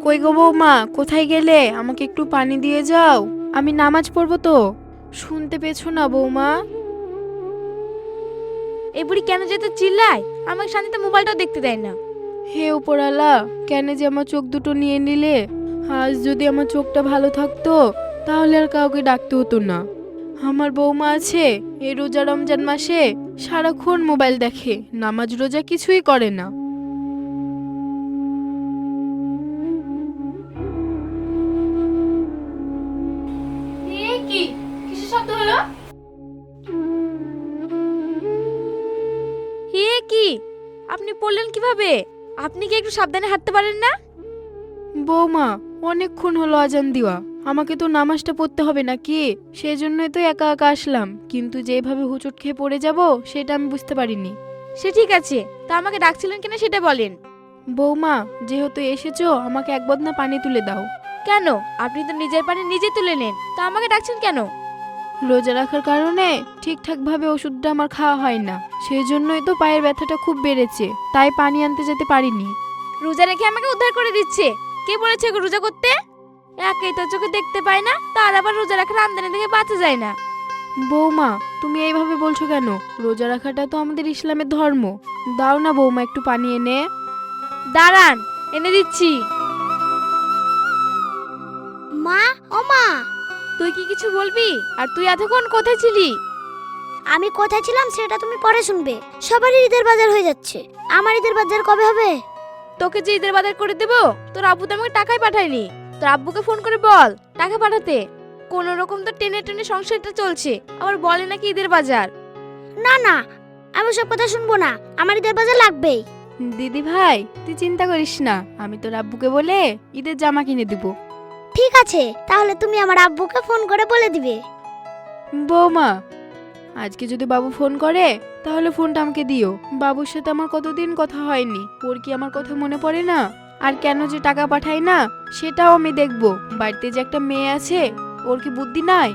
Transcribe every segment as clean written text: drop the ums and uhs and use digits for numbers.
কই গো বৌমা, কোথায় গেলে? আমাকে একটু পানি দিয়ে যাও, আমি নামাজ পড়বো তো। শুনতে পেছো না বৌমা? এই বুড়ি কেন যেতে চিল্লায়? আমাকে শান্তিতে মোবাইলটাও দেখতে দেয় না। হে উপরালা, কেন যে আমার চোখ দুটো নিয়ে নিলে? আজ যদি আমার চোখটা ভালো থাকতো তাহলে আর কাউকে ডাকতে হতো না। আমার বৌমা আছে, এই রোজা রমজান মাসে সারাক্ষণ মোবাইল দেখে, নামাজ রোজা কিছুই করে না। কি কিসের শব্দ হলো? হে কি, আপনি পড়লেন কিভাবে? আপনি কি একটু সাবধানে হাঁটতে পারেন না? বৌমা, অনেকক্ষণ হলো আজান দিওয়া, আমাকে তো নামাজটা পড়তে হবে নাকি? সেই জন্যই তো একা একা আসলাম, কিন্তু যেভাবে হুচট খেয়ে পড়ে যাব সেটা আমি বুঝতে পারিনি। সে ঠিক আছে, তা আমাকে ডাকছিলেন কিনা সেটা বলেন। বৌমা, যেহেতু এসেছো আমাকে এক বদনা পানি তুলে দাও। কেন? আপনি তো নিজের পানি নিজে তুলে নেন, তা আমাকে ডাকছেন কেন? রোজা রাখার কারণে ঠিকঠাক ভাবে ওষুধটা আমার খাওয়া হয় না, সেই জন্যই তো পায়ের ব্যথাটা খুব বেড়েছে, তাই পানি আনতে যেতে পারিনি। রোজা রেখে আমাকে উদ্ধার করে দিচ্ছে? কে বলেছে গো রোজা করতে? একেই তো চোখে দেখতে পায় না, তার আবার রোজা রাখার আমদানি থেকে বাঁচা যায় না। বৌমা, তুমি এইভাবে বলছো কেন? রোজা রাখাটা তো আমাদের ইসলামের ধর্ম। দাও না বৌমা একটু পানি এনে। দাঁড়ান, এনে দিচ্ছি। মা, ও মা, তুই কি কিছু বলবি? আর তুই এতক্ষণ কোথায় ছিলি? আমি কোথায় ছিলাম সেটা তুমি পরে শুনবে। সবারই ঈদের বাজার হয়ে যাচ্ছে, আমার ঈদের বাজার কবে হবে? তোকে যে ঈদের বাজার করে দেবো, তোর আব্বু তো আমাকে টাকাই পাঠায়নি। তোর আব্বুকে ফোন করে বল টাকা পাঠাতে। কোন রকম তো টেনে টেনে সংসারটা চলছে, আবার বলে নাকি ঈদের বাজার। না না, আমি সব কথা শুনবো না, আমার ঈদের বাজার লাগবেই। দিদি ভাই, তুই চিন্তা করিস না, আমি তোর আব্বুকে বলে ঈদের জামা কিনে দিব। ঠিক আছে, তাহলে তুমি আমার আব্বুকে ফোন করে বলে দিবে। বৌমা, আজকে যদি বাবু ফোন করে তাহলে ফোনটা আমাকে দিও। বাবুর সাথে আমার কতদিন কথা হয়নি, ওর কি আমার কথা মনে পড়ে না? আর কেন যে টাকা পাঠায় না সেটাও আমি দেখব। বাড়িতে যে একটা মেয়ে আছে, ওর কি বুদ্ধি নাই?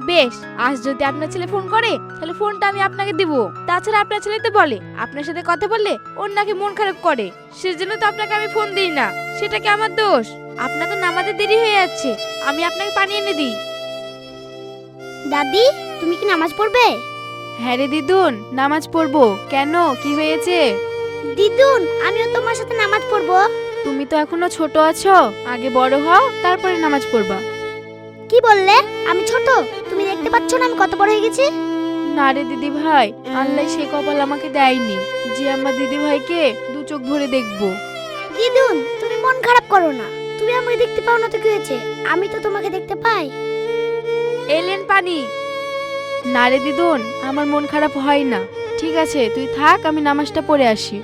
বেশ, আজ যদি আপনার ছেলে ফোন করে তাহলে ফোনটা আমি আপনাকে দিব। তাছাড়া আপনার ছেলে তো বলে আপনার সাথে কথা বললে ওর নাকি মন খারাপ করে, সেজন্য তো আপনাকে আমি ফোন দিই না। সেটা কি আমার দোষ? আপনার তো নামাজে দেরি হয়ে যাচ্ছে, আমি আপনাকে পানি এনে দিই। দাদি, তুমি কি নামাজ পড়বে? হ্যাঁ রে দিদুন, নামাজ পড়বো। কেন, কি হয়েছে? দিদুন, আমিও তোমার সাথে নামাজ পড়বো। তুমি তো এখনো ছোট আছো, আগে বড় হও তারপরে নামাজ পড়বা। কি বললে? আমি ছোট? তুমি দেখতে পাচ্ছ না আমি কত বড় হয়ে গেছি? না রে দিদি ভাই, আল্লাহ সে কপাল আমাকে দেয়নি যে আমার দিদি ভাইকে দু চোখ ভরে দেখবো। দিদুন, তুমি মন খারাপ করো না। তুমি আমাকে দেখতে পাও না তো কি হয়েছে? আমি তো তোমাকে দেখতে পাই। এলেন পানি। না রে দিদুন, আমার মন খারাপ হয় না। ঠিক আছে, তুই থাক, আমি নামাজটা পড়ে আসি।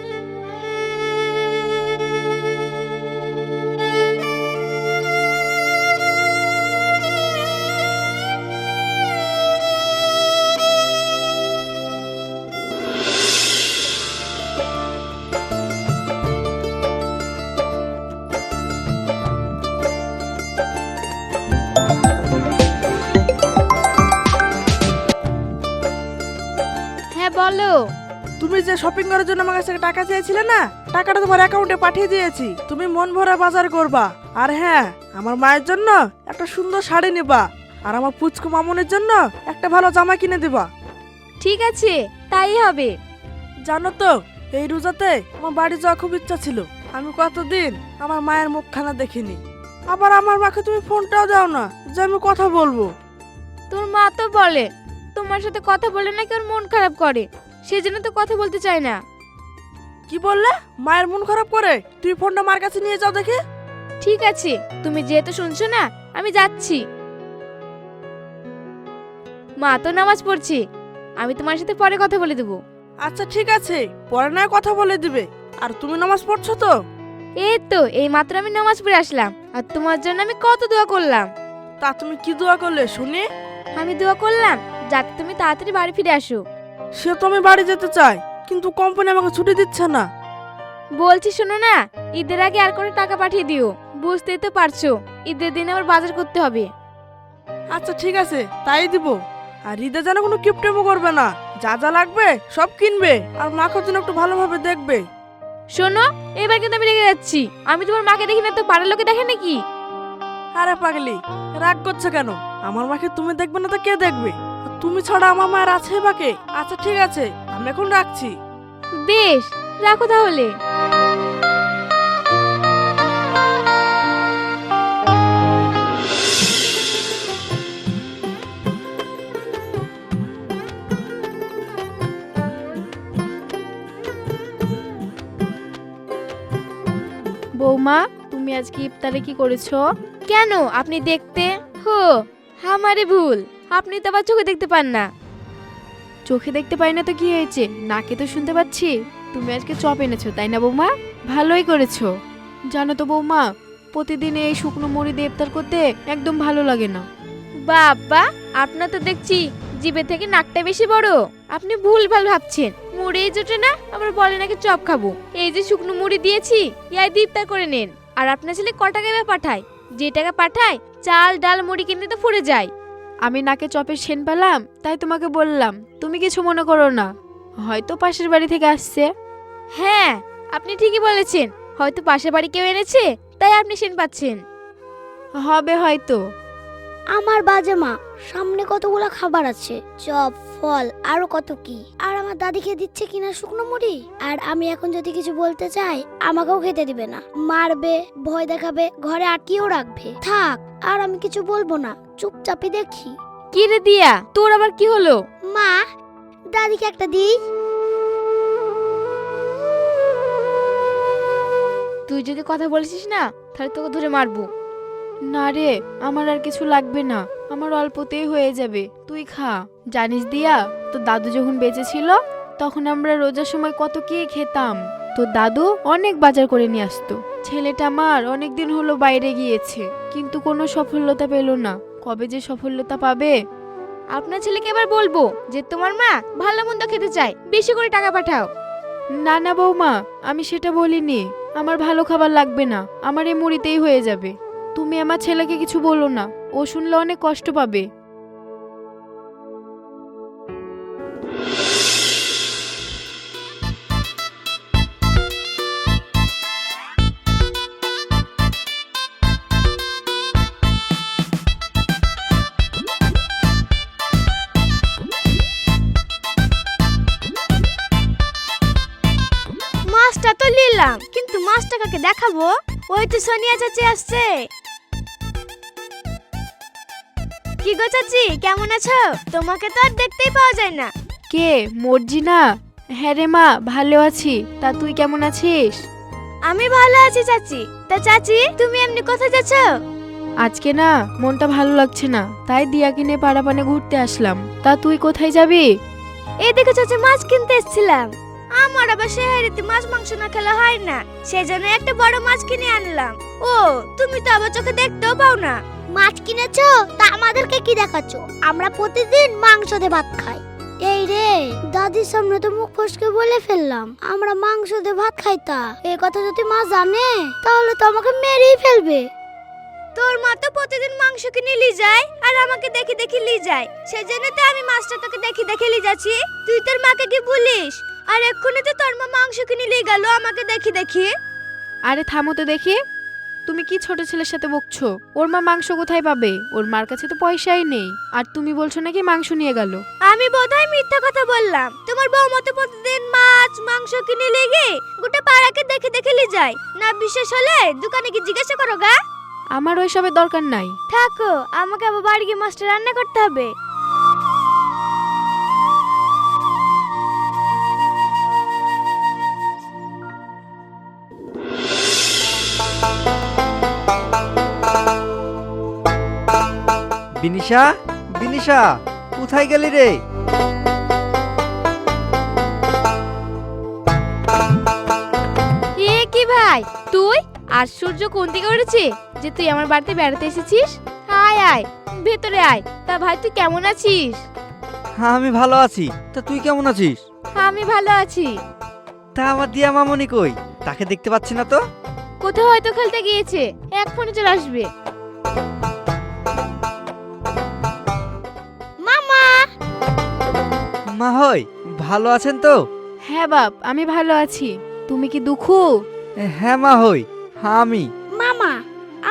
হ্যাঁ বলো। তুমি যে শপিং করার জন্য আমার কাছ থেকে টাকা চেয়েছিলে না, টাকাটা তোমার অ্যাকাউন্টে পাঠিয়ে দিয়েছি। তুমি মন ভরা বাজার করবা। আর হ্যাঁ, আমার মায়ের জন্য একটা সুন্দর শাড়ি নেবা, আর আমার পুচকু মামুনের জন্য একটা ভালো জামা কিনে দিবা। ঠিক আছে, তাই হবে। জানো তো, এই রোজাতে আমার বাড়ি যাওয়া খুব ইচ্ছা ছিল। আমি কতদিন আমার মায়ের মুখখানা দেখিনি। আবার আমার মাকে তুমি ফোনটাও দাও না যে আমি কথা বলবো। তোর মা তো বলে তোমার সাথে কথা বলে নাকি ওর মন খারাপ করে, সেজন্য তো কথা বলতে চায় না। কি বললে? মায়ের মন খারাপ করে? তুই ফোনটা মার কাছে নিয়ে যাও দেখি। ঠিক আছে, তুমি যেহেতু শুনছো না, আমি যাচ্ছি। মা তো নামাজ পড়ছে, আমি তোমার সাথে পরে কথা বলে দেবো। আচ্ছা ঠিক আছে, পরে নয় কথা বলে দিবে। আর তুমি নামাজ পড়ছো তো? এই তো এই মাত্র আমি নামাজ পড়ে আসলাম, আর তোমার জন্য আমি কত দোয়া করলাম। তা তুমি কি দোয়া করলে শুনি? আমি দোয়া করলাম যাতে তুমি তাড়াতাড়ি বাড়ি ফিরে আসো। সে তো আমি বাড়ি যেতে চাই, কিন্তু কোম্পানি আমাকে ছুটি দিচ্ছে না। বলছি শোনো না, ঈদের আগে আর করে টাকা পাঠিয়ে দিও। বুঝতেই তো পারছো ঈদের দিন আবার বাজার করতে হবে। আচ্ছা ঠিক আছে, তাই দিব। আর ঈদে যেন কোনো কিপটেমো করবে না, যা যা লাগবে সব কিনবে, আর মাকে যেন একটু ভালোভাবে দেখবে। শোনো, এবার কিন্তু আমি রেগে যাচ্ছি। আমি তোমার মাকে দেখি না তো পাড়ার লোকে দেখে নাকি? আরে পাগলি, রাগ করছো কেন? আমার মাকে তুমি দেখবে না তো কে দেখবে? তুমি ছাড়া আমার মায়ের আছে বাকে? আচ্ছা ঠিক আছে, আমি এখন রাখছি। বেশ, রাখো তাহলে। বৌমা, তুমি আজকে ইফতারে কি করেছো? কেন, আপনি দেখতে? হো, আমারে ভুল। আপনি তো আবার চোখে দেখতে পান না। চোখে দেখতে পাই না তো কি হয়েছে, নাকে তো শুনতে পাচ্ছি। তুমি আজকে চপ এনেছো তাই না বৌমা? ভালোই করেছো। জানো তো বৌমা, প্রতিদিন এই শুকনো মুড়ি দিয়ে ইফতার করতে একদম ভালো লাগে না। বাবা, আপনার তো দেখছি জিভে থেকে নাকটা বেশি বড়। আপনি ভুল ভাল ভাবছেন। মুড়ি জোটে না, আবার বলে নাকি চপ খাবো। এই যে শুকনো মুড়ি দিয়েছি, ইয়াই দিয়ে ইফতার করে নেন। আর আপনার ছেলে ক টাকা পাঠায়? যে টাকা পাঠায় চাল ডাল মুড়ি কিনতে তো ফুরে যায়। আমি নাকে চপের সেন পেলাম তাই তোমাকে বললাম, তুমি কিছু মনে করো না। হয়তো পাশের বাড়ি থেকে আসছে। হ্যাঁ, আপনি ঠিকই বলেছেন। হয়তো পাশের বাড়ি কেউ এনেছে, তাই আপনি সেন পাচ্ছেন। হবে হয়তো। আমার বাজে মা, সামনে কতগুলো খাবার আছে, চপ ফল আরো কত কি। আর আমার দাদিকে দিচ্ছে কিনা শুকনো মুড়ি। আর আমি এখন যদি কিছু বলতে চাই, আমাকেও খেতে দিবে না, মারবে, ভয় দেখাবে, ঘরে আটকিয়েও রাখবে। থাক, আর আমি কিছু বলবো না, চুপচাপই দেখি। কি রে দিয়া, তোর আবার কি হলো? মা, দাদিকে একটা দিই। তুই যদি কথা বলেছিস না, তাহলে তোকে ধরে মারবো। না রে, আমার আর কিছু লাগবে না, আমার অল্পতেই হয়ে যাবে। তুই খা। জানিস দিয়া, তো দাদু যখন বেঁচে ছিল তখন আমরা রোজার সময় কত কি খেতাম। তো দাদু অনেক বাজার করে নিয়ে আসতো। ছেলেটা আমার অনেক দিন হলো বাইরে গিয়েছে, কিন্তু কোনো সফলতা পেল না। কবে যে সফলতা পাবে। আপনার ছেলেকে এবার বলবো যে তোমার মা ভালো মন্দ খেতে চায়, বেশি করে টাকা পাঠাও। না না বৌমা, আমি সেটা বলিনি। আমার ভালো খাবার লাগবে না, আমার এই মুড়িতেই হয়ে যাবে। তুমি আমার ছেলেকে কিছু বলো না, ও শুনলে অনেক কষ্ট পাবে। মাছটা তো নিলাম, কিন্তু মাছটা কাকে দেখাবো? ওই তো সোনিয়া চাচি আসছে। কি গো চাচি, কেমন আছো? তোমাকে তো আর দেখতেই পাওয়া যায় না। কে, মর্জিনা? হ্যাঁ রে মা, ভালো আছি। তা তুই কেমন আছিস? আমি ভালো আছি চাচি। তা চাচি, তুমি এমনি কোথায় যাচ্ছ? আজকে না মনটা ভালো লাগছে না, তাই দিয়া কিনে পাড়াপানে ঘুরতে আসলাম। তা তুই কোথায় যাবি? এই দেখো চাচি, মাছ কিনতে এসেছিলাম। আমার আবার শহরেতে মাছ মাংস না খেলা হয় না, সেজন্য একটা বড় মাছ কিনে আনলাম। ও, তুমি তো আবার চোখে দেখতেও পাও না। মাছ কিনেছো, তা আমাদেরকে কি দেখাচ্ছ? আমরা প্রতিদিন মাংস দিয়ে ভাত খাই। এই রে, দাদির সামনে তো মুখ ফসকে বলে ফেললাম আমরা মাংস দিয়ে ভাত খাইতা। এই কথা যদি মা জানে, তাহলে তো আমাকে মেরেই ফেলবে। তোর মা তো প্রতিদিন মাংস কিনে লি যায়, আর আমাকে দেখি দেখি লি যায়। সেজন্য তো আমি মাছটা তোকে দেখি দেখে লি যাচ্ছি। তুই তোর মাকে কি বলিস? আর এক্ষুনি তো তোর মা মাংস কিনে লি গেল আমাকে দেখি দেখি। আরে থামো তো দেখি, তুমি কি ছোট ছেলের সাথে বকছো? ওর মা মাংস কোথায় পাবে? ওর মার কাছে তো পয়সাই নেই। আর তুমি বলছো নাকি মাংস নিয়ে গেল। আমি বোধহয় মিথ্যা কথা বললাম। তোমার বৌমা তো প্রতিদিন মাছ মাংস কিনে লেগে গোটা পাড়াকে দেখে দেখে লি যায়। না বিশেষ হলে দোকানে কি জিজ্ঞাসা করো গা? আমার ওইসবের দরকার নাই। থাকো, আমাকে আবার বাড়ি গিয়ে মাছটা রান্না করতে হবে। বিনিশা, বিনিশা, কোথায় গেলি রে? এ কি ভাই, তুই? আর সূর্য কোন দিকে উঠেছে যে তুই আমার বাড়িতে বেড়াতে এসেছিস? আয় আয়, ভেতরে আয়। তা ভাই, তুই কেমন আছিস? হ্যাঁ, আমি ভালো আছি। তা তুই কেমন আছিস? আমি ভালো আছি। তা আমার দিয়া মামনি কই? তাকে দেখতে পাচ্ছি না তো। কোথাও হয়তো খেলতে গিয়েছে, এক্ষুনি চলে আসবে। মামা, মা হই, ভালো আছেন তো? হ্যাঁ বাপ, আমি ভালো আছি। তুমি কি দুঃখু? হ্যাঁ মা হই, আমি। মামা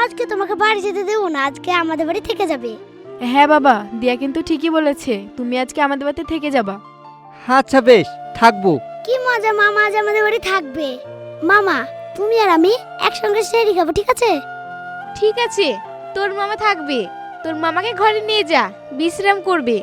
আজকে তোমাকে বাড়ি যেতে দেবো না, আজকে আমাদের বাড়ি থেকে যাবে। হ্যাঁ বাবা, দিয়া কিন্তু ঠিকই বলেছে, তুমি আজকে আমাদের বাড়িতে থেকে যাবা। আচ্ছা বেশ, থাকবো। কি মজা, মামা আজ আমাদের বাড়ি থাকবে। মামা তুমি আর আমি একসঙ্গে সেরি খাবো, ঠিক আছে? ঠিক আছে, তোর মামা থাকবে, তোর মামাকে ঘরে নিয়ে যা, বিশ্রাম করবে।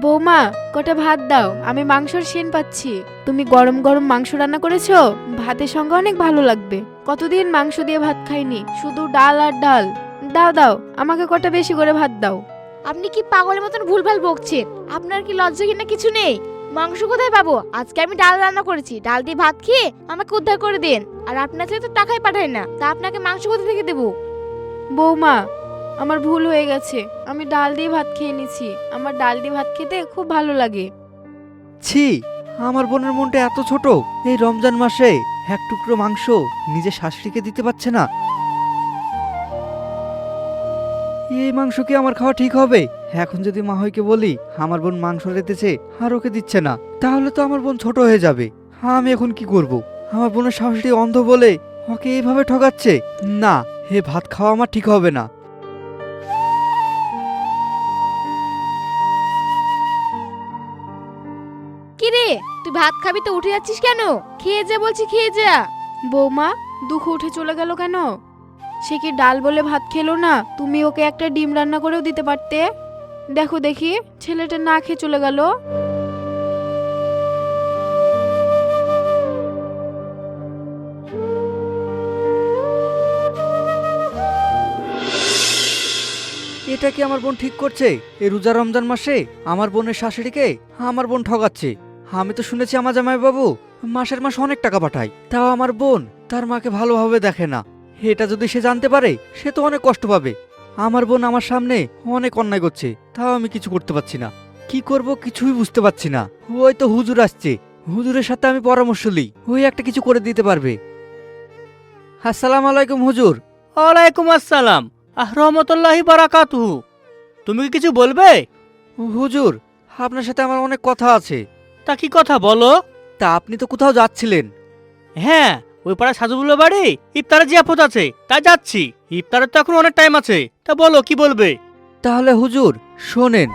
বৌমা, কটা ভাত দাও, আমি মাংসর সেন পাচ্ছি। তুমি গরম গরম মাংস রান্না করেছো, ভাতের সঙ্গে অনেক ভালো লাগবে। কতদিন মাংস দিয়ে ভাত খাইনি, শুধু ডাল আর ডাল। দাও দাও, আমাকে কটা বেশি করে ভাত দাও। আপনি কি পাগলের মতন ভুলভাল বকছেন? আপনার কি লজ্জা কিনা কিছু নেই? মাংস কোথায় পাবো? আজকে আমি ডাল রান্না করেছি, ডাল দিয়ে ভাত খেয়ে আমাকে উদ্ধার করে দেন। আর আপনার থেকে তো টাকাই পাঠায় না, তা আপনাকে মাংস কোথা থেকে দেবো? বৌমা, আমার ভুল হয়ে গেছে, আমি ডাল দিয়ে ভাত খেয়ে নিছি। আমার ডাল দিয়ে ভাত খেতে খুব ভালো লাগে। ছি, আমার বোনের মনটা এত ছোট, এই রমজান মাসে এক টুকরো মাংস নিজের শাশুড়িকে দিতে পারছে না। এই মাংস কি আমার খাওয়া ঠিক হবে? এখন যদি মা হইকে বলি আমার বোন মাংস রেঁধেছে আর ওকে দিচ্ছে না, তাহলে তো আমার বোন ছোট হয়ে যাবে। আমি এখন কি করব? আমার বোনের শাশুড়ি অন্ধ বলে ওকে এইভাবে ঠকাচ্ছে। না, হে ভাত খাওয়া আমার ঠিক হবে না। কি রে, তুই ভাত খাবি তো উঠে যাচ্ছিস কেন? খেয়ে যা বলছি, খেয়ে যা। বৌমা, দুঃখ উঠে চলে গেল কেন? সে কি ডাল বলে ভাত খেলো না? তুমি ওকে একটা ডিম রান্না করেও দিতে পারতে। দেখো দেখি, ছেলেটা না খেয়ে চলে গেল। এটা কি আমার বোন ঠিক করছে? এই রোজা রমজান মাসে আমার বোনের শাশুড়িকে আমার বোন ঠকাচ্ছে। আমি তো শুনেছি আমার জামাই বাবু মাসের মাস অনেক টাকা পাঠায়, তাও আমার বোন তার মাকে ভালোভাবে দেখে না। এটা যদি সে জানতে পারে, সে তো অনেক কষ্ট পাবে। আমার বোন আমার সামনে অনেক অন্যায় করছে, তাও আমি কিছু করতে পারছি না। কি করব কিছুই বুঝতে পারছি না। ওই তো হুজুর আসছে, হুজুরের সাথে আমি পরামর্শ নিই, ওই একটা কিছু করে দিতে পারবে। আসসালামু আলাইকুম হুজুর। ওয়ালাইকুম আসসালাম রহমতুল্লাহি বারাকাতুহু। তুমি কি কিছু বলবে? হুজুর, আপনার সাথে আমার অনেক কথা আছে। তা কি কথা বলো? তা আপনি তো কোথাও যাচ্ছিলেন? হ্যাঁ, ওই পাড়া সাজুবুল্লো বাড়ি ইফতারের জিয়াফত আছে, তাই যাচ্ছি। ইফতারের তো এখন অনেক টাইম আছে, তা বলো কি বলবে? তাহলে হুজুর শোনেন।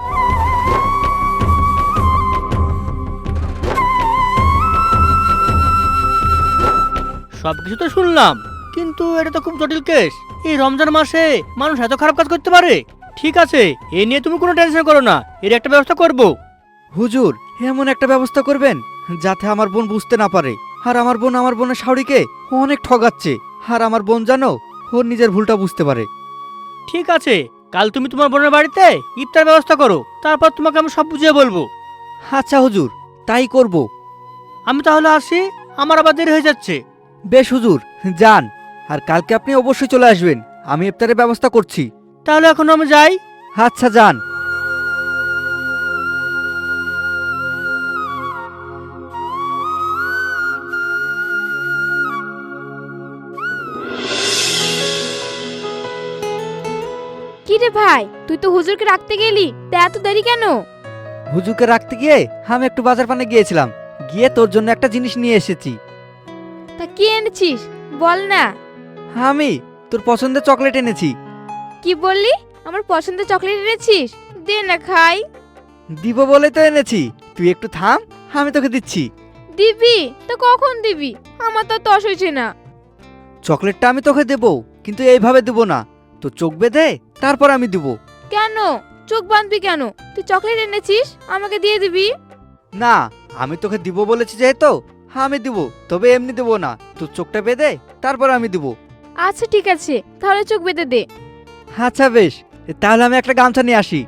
সবকিছু তো শুনলাম, কিন্তু এটা তো খুব জটিল কেস। এই রমজান মাসে মানুষ এত খারাপ কাজ করতে পারে? ঠিক আছে, এ নিয়ে তুমি কোনো টেনশন করো না, এর একটা ব্যবস্থা করব। হুজুর, এমন একটা ব্যবস্থা করবেন যাতে আমার বোন বুঝতে না পারে। আর আমার বোন আমার বোনের শাশুড়িকে অনেক ঠগাচ্ছে, আর আমার বোন জানো ওর নিজের ভুলটা বুঝতে পারে। ঠিক আছে, কাল তুমি তোমার বোনের বাড়িতে ইফতার ব্যবস্থা করো, তারপর তোমাকে আমি সব বুঝিয়ে বলবো। আচ্ছা হুজুর, তাই করব। আমি তাহলে আসি, আমার আবার দেরি হয়ে যাচ্ছে। বেশ হুজুর, যান। আর কালকে আপনি অবশ্যই চলে আসবেন, আমি ইফতারের ব্যবস্থা করছি। তাহলে এখন আমি যাই। আচ্ছা যান। কি রে ভাই, তুই তো হুজুরকে রাখতে গেলি, তা এত দেরি কেন? হুজুরকে রাখতে গিয়ে আমি একটু বাজার পানে গিয়েছিলাম, গিয়ে তোর জন্য একটা জিনিস নিয়ে এসেছি। তা কি এনেছিস বল না। আমি তোর পছন্দের চকলেট এনেছি। কি বললি? আমার পছন্দের চকলেট এনেছিস? দে না খাই। দিব বলে তো এনেছি, তুই একটু থাম, আমি তোকে দিচ্ছি। দিবি তো কখন দিবি? আমার তো তস হইছে না। চকলেটটা আমি তোকে দেবো, কিন্তু এইভাবে দেবো না, তো চোখ বেঁধে তারপর আমি দেবো। কেন চোখ বাঁধবি কেন? তুই চকলেট এনেছিস, আমাকে দিয়ে দিবি। না, আমি তোকে দিব বলেছি যেহেতু আমি দিব, তবে এমনি দেবো না, তোর চোখটা বেঁধে তারপর আমি দিব। আচ্ছা ঠিক আছে, তাহলে চোখ বেঁধে দে। আচ্ছা বেশ, তাহলে আমি একটা গামছা নিয়ে আসি।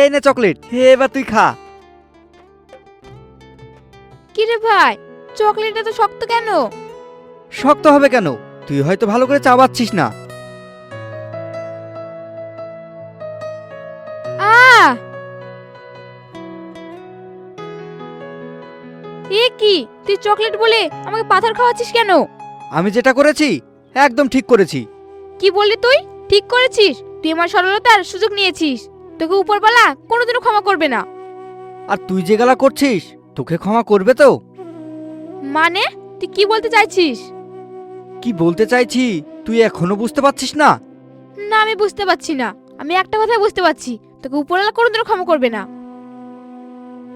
এই নে চকলেট, এবার তুই খা। কি রে ভাই, চকলেটটা তো শক্ত কেন? শক্ত হবে কেন? তুই হয়তো ভালো করে চাবাচ্ছিস না। আহ! এ কি, তুই চকলেট বলে আমাকে পাথর খাওয়াচ্ছিস কেন? আমি যেটা করেছি একদম ঠিক করেছি। কি বললি তুই? ঠিক করেছিস? তুই আমার সরলতার সুযোগ নিয়েছিস। তোকে উপরওয়ালা কোনোদিনও ক্ষমা করবে না। আর তুই যে গালা করছিস তোকে ক্ষমা করবে তো? মানে তুই কি বলতে চাইছিস? কি বলতে চাইছি তুই এখনো বুঝতে পারছিস না? না, আমি বুঝতে পারছি না। আমি একটা কথাই বুঝতে পারছি, তোকে উপরওয়ালা কোনোদিনও ক্ষমা করবে না।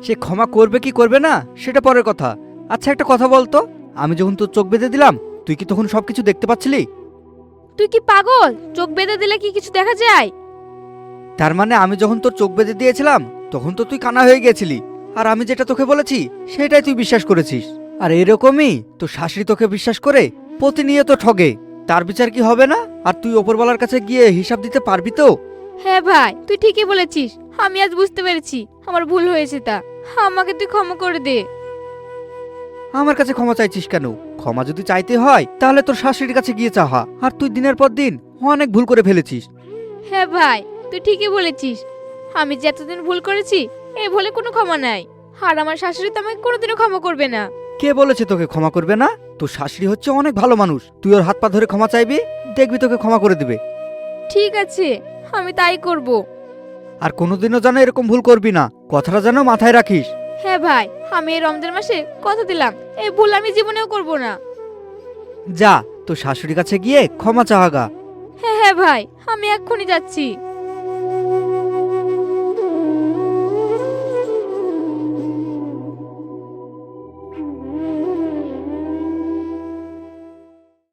সে ক্ষমা করবে কি করবে না সেটা পরের কথা। আচ্ছা একটা কথা বলতো, আমি যখন তোর চোখ বেঁধে দিলাম তুই কি তখন সবকিছু দেখতে পাচ্ছিলি? তুই কি পাগল? চোখ বেঁধে দিলে কি কিছু দেখা যায়? তার মানে আমি যখন তোর চোখ বেঁধে দিয়েছিলাম তখন তো তুই কানা হয়ে গেছিলি, আর আমি যেটা তোকে বলেছি সেটাই তুই বিশ্বাস করেছিস। আর এরকমই তোর শাশুড়ি তোকে বিশ্বাস করে প্রতিনিয়ত ঠগে। তার বিচার কি হবে না? আর তুই ওপরওয়ালার কাছে গিয়ে হিসাব দিতে পারবি তো? হ্যাঁ ভাই, তুই ঠিকই বলেছিস। আমি আজ বুঝতে পেরেছি আমার ভুল হয়েছে। তা আমাকে তুই ক্ষমা করে দে। আমার কাছে ক্ষমা চাইছিস কেন? ক্ষমা যদি চাইতে হয় তাহলে তোর শাশুড়ির কাছে গিয়ে চাহা। আর তুই দিনের পর দিন অনেক ভুল করে ফেলেছিস। হ্যাঁ ভাই, তুই ঠিকই বলেছিস। আমি যে এতদিন ভুল করেছি, এই ভুলে কোনো ক্ষমা নাই। আর আমার শাশুড়ি তো আমাকে কোনোদিনও ক্ষমা করবে না। কে বলেছে তোকে ক্ষমা করবে না? তোর শাশুড়ি হচ্ছে অনেক ভালো মানুষ। তুই ওর হাত পা ধরে ক্ষমা চাইবি, দেখবি তোকে ক্ষমা করে দিবে। ঠিক আছে, আমি তাই করব। আর কোনোদিনও যেন এরকম ভুল করবি না, কথাটা যেন মাথায় রাখিস। হ্যাঁ ভাই, আমি এই রমজান মাসে কথা দিলাম এই ভুল আমি জীবনেও করব না। যা তোর শাশুড়ির কাছে গিয়ে ক্ষমা চাহাগা। হ্যাঁ হ্যাঁ ভাই, আমি এক্ষুনি যাচ্ছি।